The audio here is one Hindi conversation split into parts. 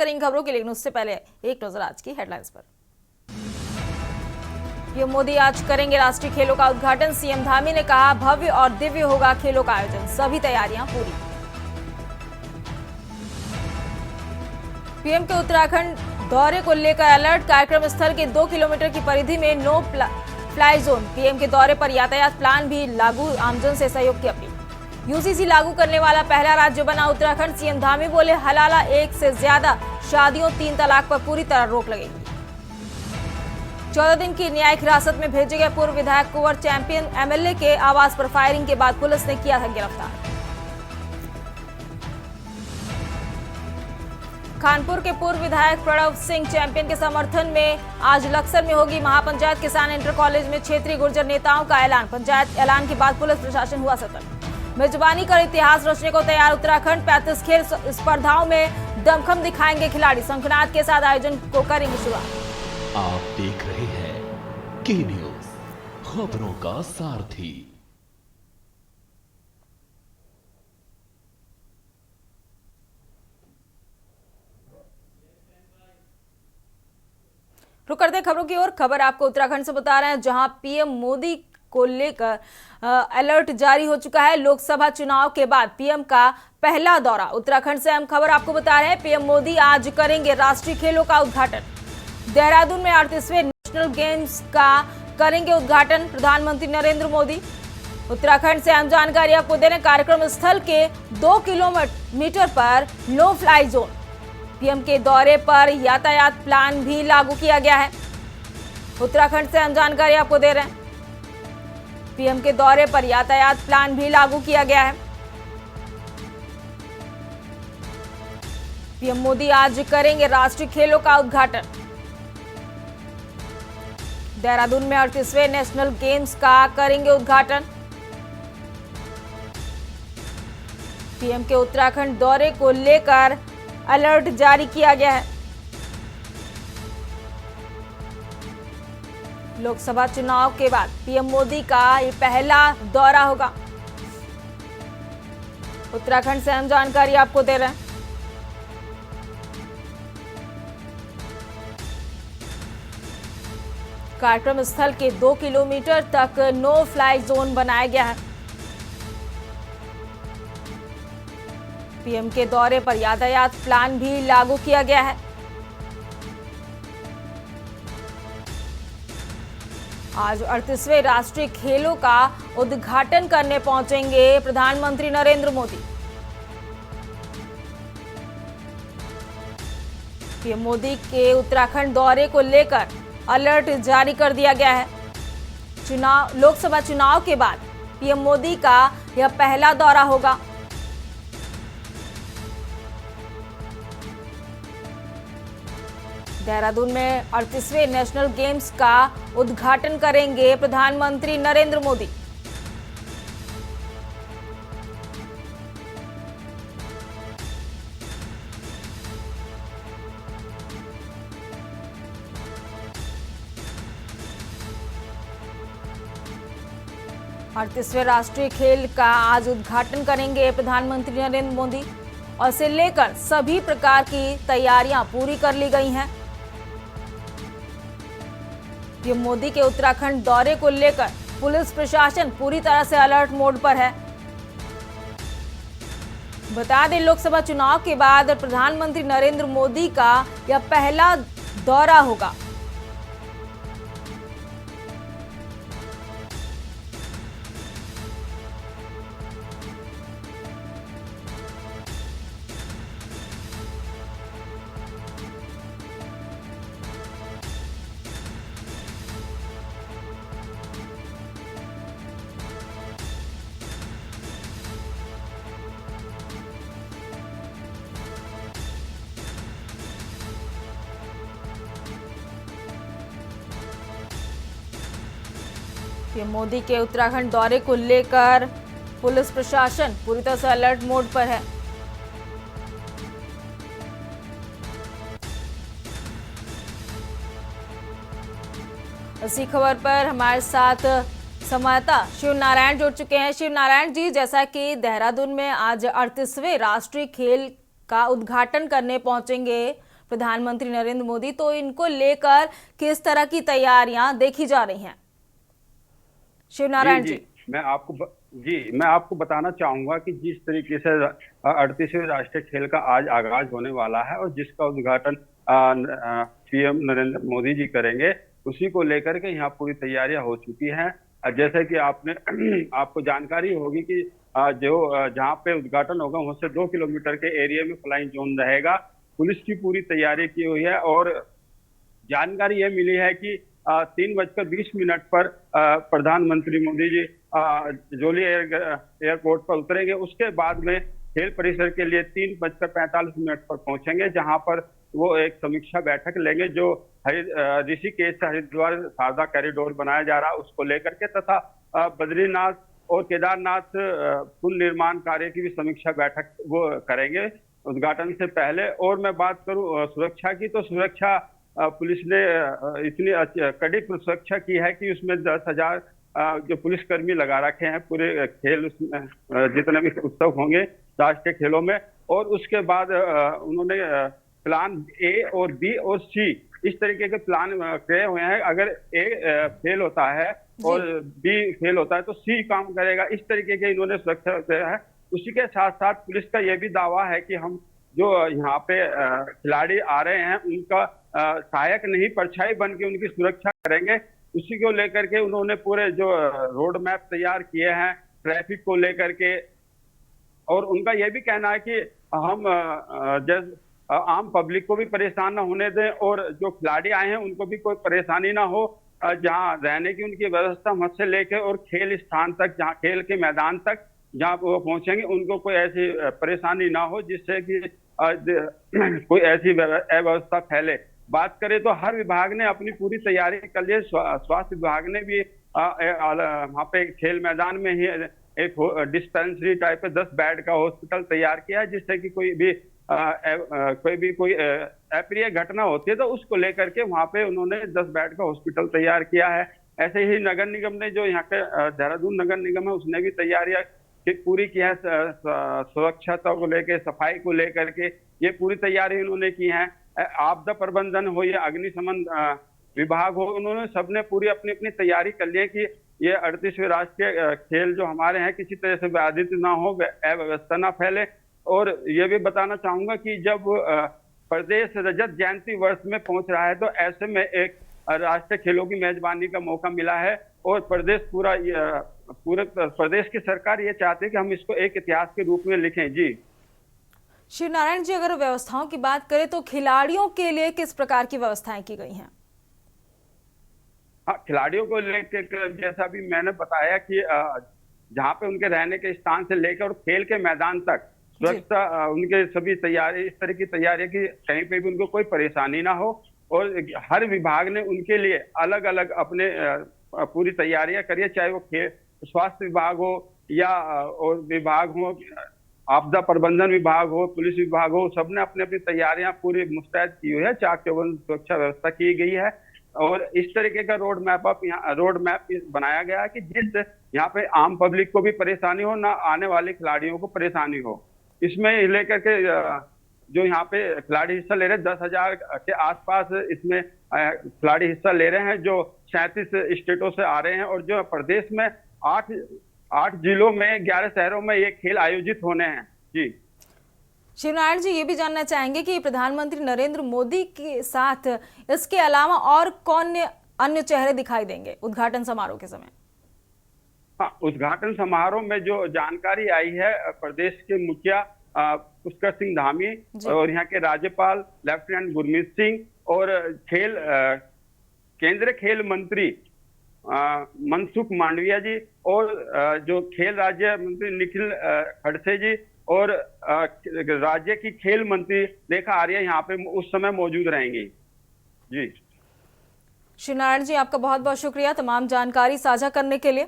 करेंगे खबरों की, लेकिन उससे पहले एक नजर आज की हेडलाइंस पर। पीएम मोदी आज करेंगे राष्ट्रीय खेलों का उद्घाटन। सीएम धामी ने कहा भव्य और दिव्य होगा खेलों का आयोजन, सभी तैयारियां पूरी। पीएम के उत्तराखंड दौरे को लेकर अलर्ट, कार्यक्रम स्थल के 2 किलोमीटर की परिधि में नो फ्लाई जोन। पीएम के दौरे पर यातायात प्लान भी लागू, आमजन से सहयोग की अपील। यूसीसी लागू करने वाला पहला राज्य बना उत्तराखंड। सीएम धामी बोले हलाला 1 से ज्यादा शादियों, 3 तलाक पर पूरी तरह रोक लगेगी। 14 दिन की न्यायिक हिरासत में भेजे गए पूर्व विधायक कुंवर चैंपियन एमएलए के आवास पर फायरिंग के बाद पुलिस ने किया था गिरफ्तार। कानपुर के पूर्व विधायक प्रणव सिंह चैंपियन के समर्थन में आज लक्सर में होगी महापंचायत। किसान इंटर कॉलेज में क्षेत्रीय गुर्जर नेताओं का ऐलान। पंचायत ऐलान के बाद पुलिस प्रशासन हुआ सतर्क। मेजबानी कर इतिहास रचने को तैयार उत्तराखंड। 35 खेल स्पर्धाओं में दमखम दिखाएंगे खिलाड़ी। शंखनाद के साथ आयोजन को करेंगे शुरुआत। आप देख रहे हैं के न्यूज, खबरों का सारथी। रुक करते हैं खबरों की ओर। खबर आपको उत्तराखंड से बता रहे हैं, जहां पीएम मोदी को लेकर अलर्ट जारी हो चुका है। लोकसभा चुनाव के बाद पीएम का पहला दौरा। उत्तराखंड से हम खबर आपको बता रहे हैं, पीएम मोदी आज करेंगे राष्ट्रीय खेलों का उद्घाटन। देहरादून में 38वें नेशनल गेम्स का करेंगे उद्घाटन प्रधानमंत्री नरेंद्र मोदी। उत्तराखंड से हम जानकारी आपको दे रहे हैं, कार्यक्रम स्थल के 2 किलोमीटर पर नो फ्लाई जोन। पीएम के दौरे पर यातायात प्लान भी लागू किया गया है। उत्तराखंड से हम जानकारी आपको दे रहे हैं, पीएम के दौरे पर यातायात प्लान भी लागू किया गया है। पीएम मोदी आज करेंगे राष्ट्रीय खेलों का उद्घाटन। देहरादून में 38वें नेशनल गेम्स का करेंगे उद्घाटन। पीएम के उत्तराखंड दौरे को लेकर अलर्ट जारी किया गया है। लोकसभा चुनाव के बाद पीएम मोदी का ये पहला दौरा होगा। उत्तराखंड से हम जानकारी आपको दे रहे हैं। कार्यक्रम स्थल के 2 किलोमीटर तक नो फ्लाई जोन बनाया गया है। पीएम के दौरे पर यातायात प्लान भी लागू किया गया है। आज 38वें राष्ट्रीय खेलों का उद्घाटन करने पहुंचेंगे प्रधानमंत्री नरेंद्र मोदी। पीएम मोदी के उत्तराखंड दौरे को लेकर अलर्ट जारी कर दिया गया है। लोकसभा चुनाव के बाद पीएम मोदी का यह पहला दौरा होगा। देहरादून में 38वें नेशनल गेम्स का उद्घाटन करेंगे प्रधानमंत्री नरेंद्र मोदी। अड़तीसवें राष्ट्रीय खेल का आज उद्घाटन करेंगे प्रधानमंत्री नरेंद्र मोदी और इसे लेकर सभी प्रकार की तैयारियां पूरी कर ली गई हैं। पीएम मोदी के उत्तराखंड दौरे को लेकर पुलिस प्रशासन पूरी तरह से अलर्ट मोड पर है। बता दें, लोकसभा चुनाव के बाद प्रधानमंत्री नरेंद्र मोदी का यह पहला दौरा होगा। पीएम मोदी के उत्तराखंड दौरे को लेकर पुलिस प्रशासन पूरी तरह से अलर्ट मोड पर है। इसी खबर पर हमारे साथ संवाददाता शिव नारायण जुड़ चुके हैं। शिव नारायण जी, जैसा कि देहरादून में आज 38वें राष्ट्रीय खेल का उद्घाटन करने पहुंचेंगे प्रधानमंत्री नरेंद्र मोदी, तो इनको लेकर किस तरह की तैयारियां देखी जा रही हैं? शिवनारायण जी, मैं आपको बताना चाहूंगा कि जिस तरीके से 38वें राष्ट्रीय खेल का आज आगाज होने वाला है और जिसका उद्घाटन पीएम नरेंद्र मोदी जी करेंगे, उसी को लेकर के यहाँ पूरी तैयारियां हो चुकी हैं। जैसे कि आपको जानकारी होगी कि जहाँ पे उद्घाटन होगा वहां से 2 किलोमीटर के एरिया में फ्लाइंग जोन रहेगा। पुलिस की पूरी तैयारी की हुई है और जानकारी यह मिली है कि 3:20 पर प्रधानमंत्री मोदी जी जोली एयरपोर्ट पर उतरेंगे। उसके बाद में खेल परिसर के लिए 3:45 पर पहुंचेंगे, जहां पर वो एक समीक्षा बैठक लेंगे जो ऋषिकेश से हरिद्वार शारदा कॉरिडोर बनाया जा रहा है उसको लेकर के, तथा बद्रीनाथ और केदारनाथ पुल निर्माण कार्य की भी समीक्षा बैठक वो करेंगे उद्घाटन से पहले। और मैं बात करूं सुरक्षा की, तो सुरक्षा पुलिस ने इतनी कड़ी सुरक्षा की है कि उसमें 10,000 जो पुलिसकर्मी लगा रखे हैं पूरे खेल उसमें जितने भी उत्सव होंगे राष्ट्रीय खेलों में। और उसके बाद उन्होंने प्लान ए और बी और सी इस तरीके के प्लान किए हुए हैं। अगर ए फेल होता है और बी फेल होता है तो सी काम करेगा, इस तरीके के इन्होंने सुरक्षा किया है। उसी के साथ साथ पुलिस का यह भी दावा है कि हम जो यहाँ पे खिलाड़ी आ रहे हैं उनका सहायक नहीं परछाई बन के उनकी सुरक्षा करेंगे। उसी को लेकर के उन्होंने पूरे जो रोड मैप तैयार किए हैं ट्रैफिक को लेकर के। और उनका यह भी कहना है कि हम आम पब्लिक को भी परेशान ना होने दें और जो खिलाड़ी आए हैं उनको भी कोई परेशानी ना हो। जहाँ रहने की उनकी व्यवस्था वहां से लेके और खेल स्थान तक, जहाँ खेल के मैदान तक जहाँ वो पहुंचेंगे उनको कोई ऐसी परेशानी ना हो जिससे कि कोई ऐसी अव्यवस्था फैले। बात करें तो हर विभाग ने अपनी पूरी तैयारी कर ली। स्वास्थ्य विभाग ने भी वहाँ पे खेल मैदान में ही एक डिस्पेंसरी टाइप पे 10 बेड का हॉस्पिटल तैयार किया है, जिससे कि कोई अप्रिय घटना होती है तो उसको लेकर के वहाँ पे उन्होंने 10 बेड का हॉस्पिटल तैयार किया है। ऐसे ही नगर निगम ने, जो यहाँ के देहरादून नगर निगम है, उसने भी तैयारियां पूरी की है। सुरक्षा को लेकर, सफाई को लेकर के ये पूरी तैयारी उन्होंने की है। आपदा प्रबंधन हो या अग्निशमन विभाग हो, उन्होंने सबने पूरी अपनी अपनी तैयारी कर ली है कि ये 38वें राष्ट्रीय खेल जो हमारे हैं किसी तरह से बाधित ना हो, अव्यवस्था ना फैले। और ये भी बताना चाहूंगा कि जब प्रदेश रजत जयंती वर्ष में पहुंच रहा है तो ऐसे में एक राष्ट्रीय खेलों की मेजबानी का मौका मिला है और पूरे प्रदेश की सरकार ये चाहती है कि हम इसको एक इतिहास के रूप में लिखें। जी शिवनारायण जी, अगर व्यवस्थाओं की बात करें तो खिलाड़ियों के लिए किस प्रकार की व्यवस्थाएं की गई हैं? हाँ, खिलाड़ियों को लेकर जैसा भी मैंने बताया कि जहाँ पे उनके रहने के स्थान से लेकर और खेल के मैदान तक सुरक्षा उनके सभी तैयारी, इस तरह की तैयारी की कहीं पे भी उनको कोई परेशानी ना हो। और हर विभाग ने उनके लिए अलग अलग अपने पूरी तैयारियां करी है, चाहे वो स्वास्थ्य विभाग हो या और विभाग हो, आपदा प्रबंधन विभाग हो, पुलिस विभाग हो, सबने अपनी अपनी तैयारियां पूरी मुस्तैद की हुई है। चाक चौबंद सुरक्षा व्यवस्था की गई है और इस तरीके का रोड मैप बनाया गया है कि जिस यहाँ पे आम पब्लिक को भी परेशानी हो, ना आने वाले खिलाड़ियों को परेशानी हो। इसमें लेकर के जो यहाँ पे खिलाड़ी हिस्सा ले रहे हैं 10,000 के आसपास इसमें खिलाड़ी हिस्सा ले रहे हैं, जो 37 स्टेटों से आ रहे हैं। और जो प्रदेश में 8 जिलों में 11 शहरों में ये खेल आयोजित होने हैं। जी शिवनारायण जी, ये भी जानना चाहेंगे कि प्रधानमंत्री नरेंद्र मोदी के साथ इसके अलावा और कौन अन्य चेहरे दिखाई देंगे उद्घाटन समारोह के समय? हाँ, उद्घाटन समारोह में जो जानकारी आई है, प्रदेश के मुखिया पुष्कर सिंह धामी और यहाँ के राज्यपाल लेफ्टिनेंट गुरमीत सिंह और केंद्रीय खेल मंत्री मनसुख मांडविया जी और जो खेल राज्य मंत्री निखिल खड़से जी और राज्य की खेल मंत्री रेखा आर्या यहाँ पे उस समय मौजूद रहेंगी। जी शिवनारायण जी, आपका बहुत बहुत शुक्रिया तमाम जानकारी साझा करने के लिए।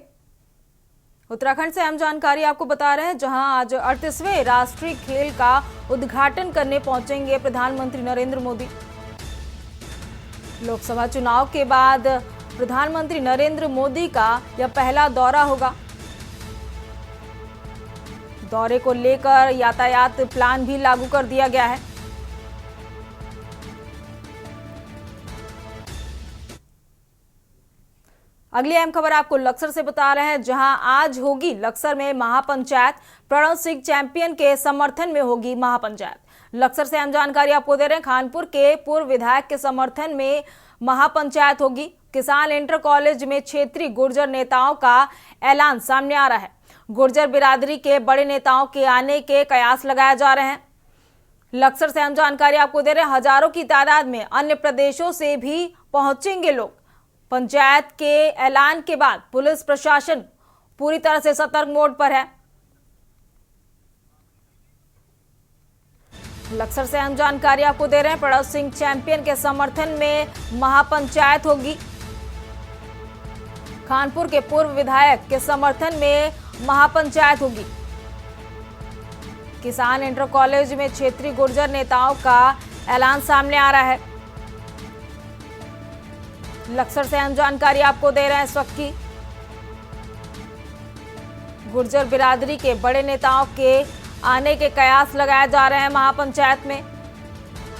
उत्तराखंड से अहम जानकारी आपको बता रहे हैं, जहां आज 38वें राष्ट्रीय खेल का उद्घाटन करने पहुंचेंगे प्रधानमंत्री नरेंद्र मोदी। लोकसभा चुनाव के बाद प्रधानमंत्री नरेंद्र मोदी का यह पहला दौरा होगा। दौरे को लेकर यातायात प्लान भी लागू कर दिया गया है। अगली अहम खबर आपको लक्सर से बता रहे हैं, जहां आज होगी लक्सर में महापंचायत। प्रणव सिंह चैंपियन के समर्थन में होगी महापंचायत। लक्सर से अहम जानकारी आपको दे रहे हैं, खानपुर के पूर्व विधायक के समर्थन में महापंचायत होगी। किसान इंटर कॉलेज में क्षेत्रीय गुर्जर नेताओं का ऐलान सामने आ रहा है। गुर्जर बिरादरी के बड़े नेताओं के आने के कयास लगाए जा रहे हैं। लक्सर से अहम जानकारी आपको दे रहे हैं, हजारों की तादाद में अन्य प्रदेशों से भी पहुंचेंगे लोग। पंचायत के ऐलान के बाद पुलिस प्रशासन पूरी तरह से सतर्क मोड पर है। लक्सर से अहम जानकारी आपको दे रहे हैं, प्रणव सिंह चैंपियन के समर्थन में महापंचायत होगी। खानपुर के पूर्व विधायक के समर्थन में महापंचायत होगी। किसान इंटर कॉलेज में क्षेत्रीय गुर्जर नेताओं का ऐलान सामने आ रहा है। लक्सर से अहम जानकारी आपको दे रहे हैं इस वक्त की। गुर्जर बिरादरी के बड़े नेताओं के आने के कयास लगाए जा रहे हैं महापंचायत में।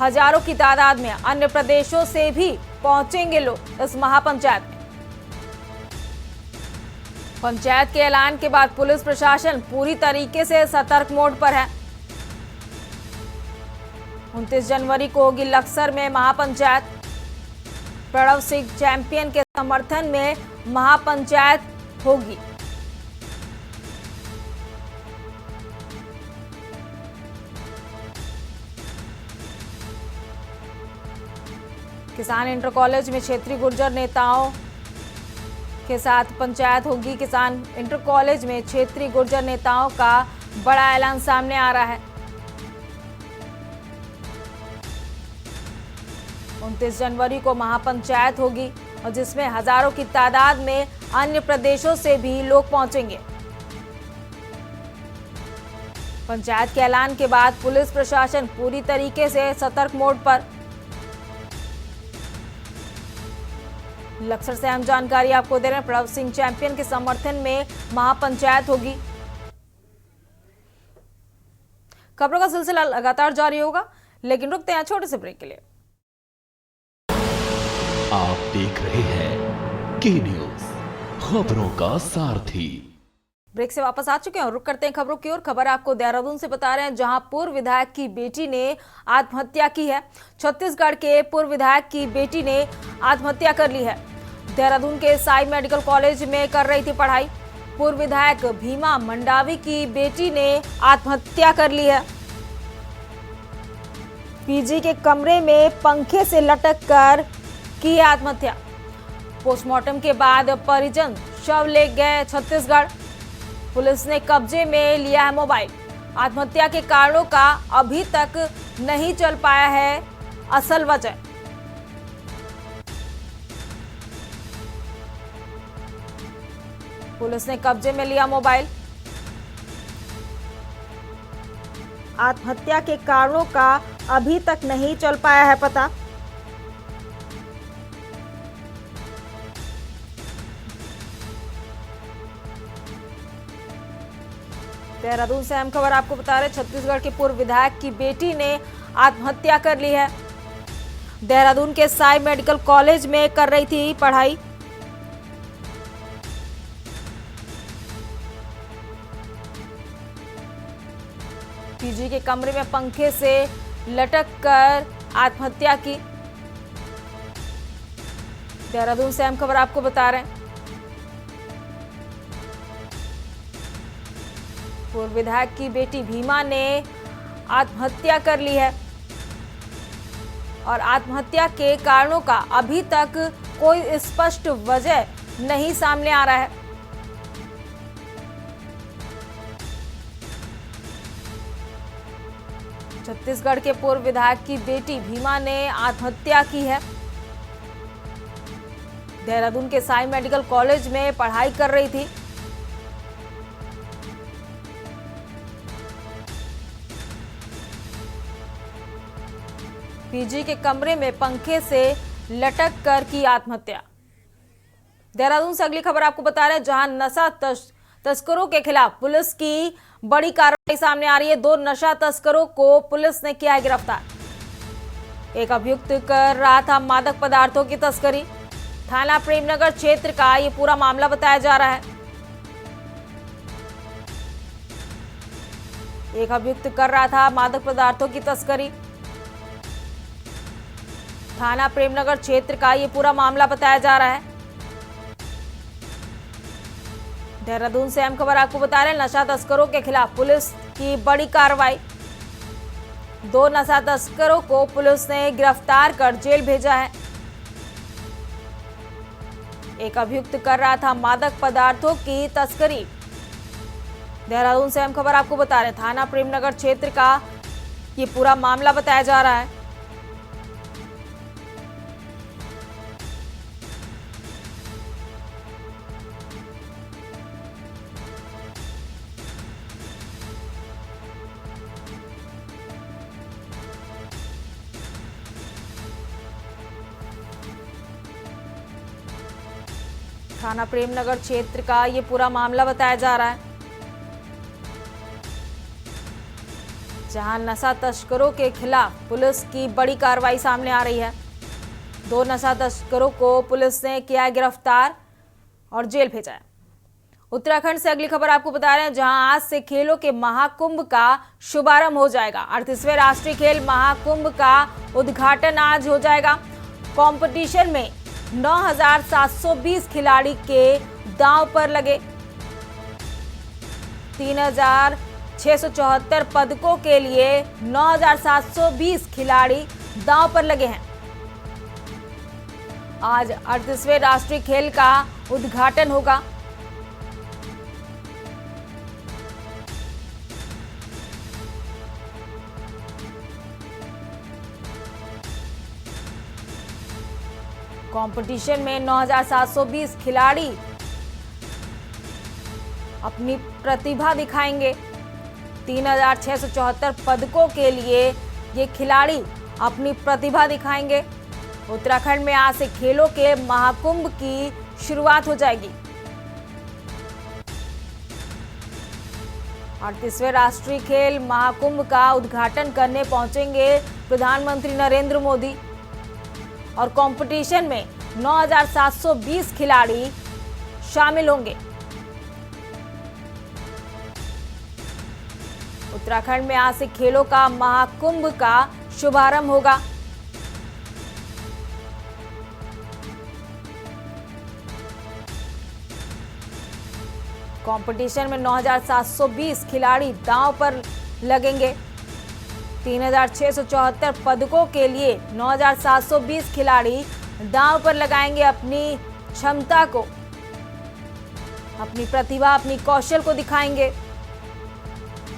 हजारों की तादाद में अन्य प्रदेशों से भी पहुंचेंगे लोग इस महापंचायत में। पंचायत के ऐलान के बाद पुलिस प्रशासन पूरी तरीके से सतर्क मोड पर है। 29 जनवरी को होगी लक्सर में महापंचायत। प्रणव सिंह चैंपियन के समर्थन में महापंचायत होगी। किसान इंटर कॉलेज में क्षेत्रीय गुर्जर नेताओं के साथ पंचायत होगी। किसान इंटर कॉलेज में क्षेत्रीय गुर्जर नेताओं का बड़ा ऐलान सामने आ रहा है। 29 जनवरी को महापंचायत होगी और जिसमें हजारों की तादाद में अन्य प्रदेशों से भी लोग पहुंचेंगे। पंचायत के ऐलान के बाद पुलिस प्रशासन पूरी तरीके से सतर्क मोड पर। लक्सर से अहम जानकारी आपको दे रहे हैं, प्रणव सिंह चैंपियन के समर्थन में महापंचायत होगी। खबरों का सिलसिला लगातार जारी होगा, लेकिन रुकते हैं छोटे से ब्रेक के लिए। आप देख रहे हैं के न्यूज, खबरों का सारथी। ब्रेक से वापस आ चुके हैं और रुक करते हैं खबरों की ओर। खबर आपको देहरादून से बता रहे हैं, जहां पूर्व विधायक की बेटी ने आत्महत्या की है। छत्तीसगढ़ के पूर्व विधायक की बेटी ने आत्महत्या कर ली है। देहरादून के साई मेडिकल कॉलेज में कर रही थी पढ़ाई। पूर्व विधायक भीमा मंडावी की बेटी ने आत्महत्या कर ली है। पीजी के कमरे में पंखे से लटक कर की आत्महत्या। पोस्टमार्टम के बाद परिजन शव ले गए छत्तीसगढ़। पुलिस ने कब्जे में लिया है मोबाइल। आत्महत्या के कारणों का अभी तक नहीं चल पाया है असल वजह। पुलिस ने कब्जे में लिया मोबाइल। आत्महत्या के कारणों का अभी तक नहीं चल पाया है पता। देहरादून से अहम खबर आपको बता रहे, छत्तीसगढ़ के पूर्व विधायक की बेटी ने आत्महत्या कर ली है। देहरादून के साई मेडिकल कॉलेज में कर रही थी पढ़ाई। पीजी के कमरे में पंखे से लटक कर आत्महत्या की। देहरादून से अहम खबर आपको बता रहे हैं, पूर्व विधायक की बेटी भीमा ने आत्महत्या कर ली है और आत्महत्या के कारणों का अभी तक कोई स्पष्ट वजह नहीं सामने आ रहा है। छत्तीसगढ़ के पूर्व विधायक की बेटी भीमा ने आत्महत्या की है। देहरादून के साई मेडिकल कॉलेज में पढ़ाई कर रही थी। पीजी के कमरे में पंखे से लटक कर की आत्महत्या। देहरादून से अगली खबर आपको बता रहे हैं, जहां नशा तस्करों के खिलाफ पुलिस की बड़ी कार्रवाई सामने आ रही है। 2 नशा तस्करों को पुलिस ने किया है गिरफ्तार। एक अभियुक्त कर रहा था मादक पदार्थों की तस्करी। थाना प्रेमनगर क्षेत्र का ये पूरा मामला बताया जा रहा है। एक अभियुक्त कर रहा था मादक पदार्थों की तस्करी। थाना प्रेमनगर क्षेत्र का ये पूरा मामला बताया जा रहा है। देहरादून से अहम खबर आपको बता रहे हैं, नशा तस्करों के खिलाफ पुलिस की बड़ी कार्रवाई। 2 नशा तस्करों को पुलिस ने गिरफ्तार कर जेल भेजा है। एक अभियुक्त कर रहा था मादक पदार्थों की तस्करी। देहरादून से अहम खबर आपको बता रहे हैं, थाना प्रेमनगर क्षेत्र का ये पूरा मामला बताया जा रहा है। थाना प्रेमनगर क्षेत्र का ये पूरा मामला बताया जा रहा है, जहां नशा तस्करों के खिलाफ पुलिस की बड़ी कार्रवाई सामने आ रही है। 2 नशा तस्करों को पुलिस ने किया गिरफ्तार और जेल भेजा है। उत्तराखंड से अगली खबर आपको बता रहे हैं, जहां आज से खेलों के महाकुंभ का शुभारंभ हो जाएगा। 38वें राष्ट्रीय खेल महाकुंभ का उद्घाटन आज हो जाएगा। कंपटीशन में 9,720 खिलाड़ी के दांव पर लगे। 3,674 पदकों के लिए 9,720 खिलाड़ी दांव पर लगे हैं। आज 38वें राष्ट्रीय खेल का उद्घाटन होगा। कंपटीशन में 9,720 खिलाड़ी अपनी प्रतिभा दिखाएंगे। 3,674 पदकों के लिए ये खिलाड़ी अपनी प्रतिभा दिखाएंगे। उत्तराखंड में आज से खेलों के महाकुंभ की शुरुआत हो जाएगी। 38वें राष्ट्रीय खेल महाकुंभ का उद्घाटन करने पहुंचेंगे प्रधानमंत्री नरेंद्र मोदी और कंपटीशन में 9,720 खिलाड़ी शामिल होंगे। उत्तराखंड में आज से खेलों का महाकुंभ का शुभारंभ होगा। कंपटीशन में 9,720 खिलाड़ी दांव पर लगेंगे। 3,674 पदकों के लिए 9,720 खिलाड़ी दांव पर लगाएंगे अपनी क्षमता को, अपनी प्रतिभा, अपनी कौशल को दिखाएंगे।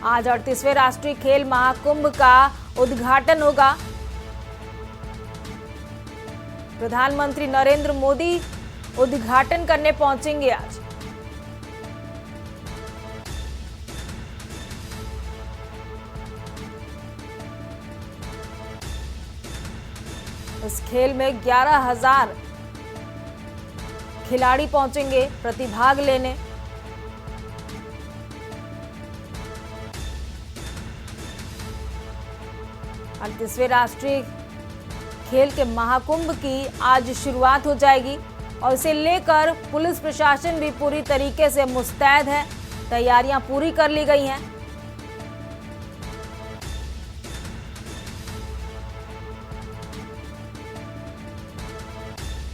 आज 38वें राष्ट्रीय खेल महाकुंभ का उद्घाटन होगा। प्रधानमंत्री नरेंद्र मोदी उद्घाटन करने पहुंचेंगे आज। इस खेल में 11,000 खिलाड़ी पहुंचेंगे प्रतिभाग लेने। अड़तीसवें राष्ट्रीय खेल के महाकुंभ की आज शुरुआत हो जाएगी और इसे लेकर पुलिस प्रशासन भी पूरी तरीके से मुस्तैद है। तैयारियां पूरी कर ली गई हैं।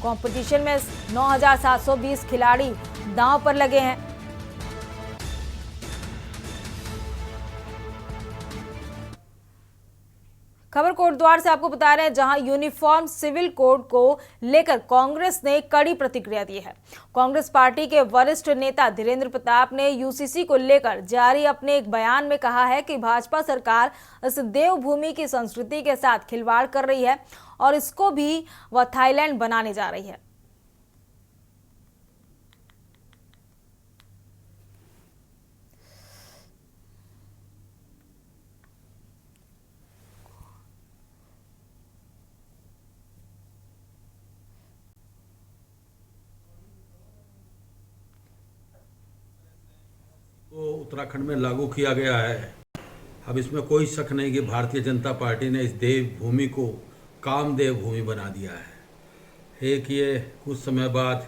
कंपटीशन में 9,720 खिलाड़ी दांव पर लगे हैं। खबर कोटद्वार से आपको बता रहे हैं, जहां यूनिफॉर्म सिविल कोड को लेकर कांग्रेस ने कड़ी प्रतिक्रिया दी है। कांग्रेस पार्टी के वरिष्ठ नेता धीरेन्द्र प्रताप ने यूसीसी को लेकर जारी अपने एक बयान में कहा है कि भाजपा सरकार इस देवभूमि की संस्कृति के साथ खिलवाड़ कर रही है और इसको भी वह थाईलैंड बनाने जा रही है। को उत्तराखंड में लागू किया गया है। अब इसमें कोई शक नहीं कि भारतीय जनता पार्टी ने इस देवभूमि को कामदेव भूमि बना दिया है। एक ये कुछ समय बाद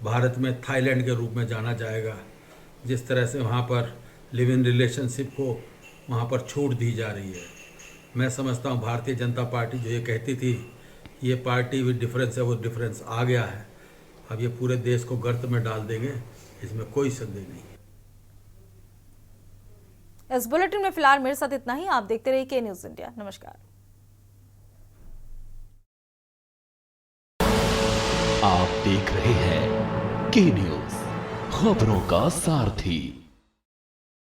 भारत में थाईलैंड के रूप में जाना जाएगा। जिस तरह से वहाँ पर लिव इन रिलेशनशिप को वहाँ पर छूट दी जा रही है, मैं समझता हूँ भारतीय जनता पार्टी जो ये कहती थी कि ये पार्टी विद डिफरेंस है, वो डिफरेंस आ गया है। अब ये पूरे देश को गर्त में डाल देंगे, इसमें कोई संदेह नहीं है। इस बुलेटिन में फिलहाल मेरे साथ इतना ही। आप देखते रहिए के न्यूज इंडिया। नमस्कार। आप देख रहे हैं के न्यूज, खबरों का सारथी।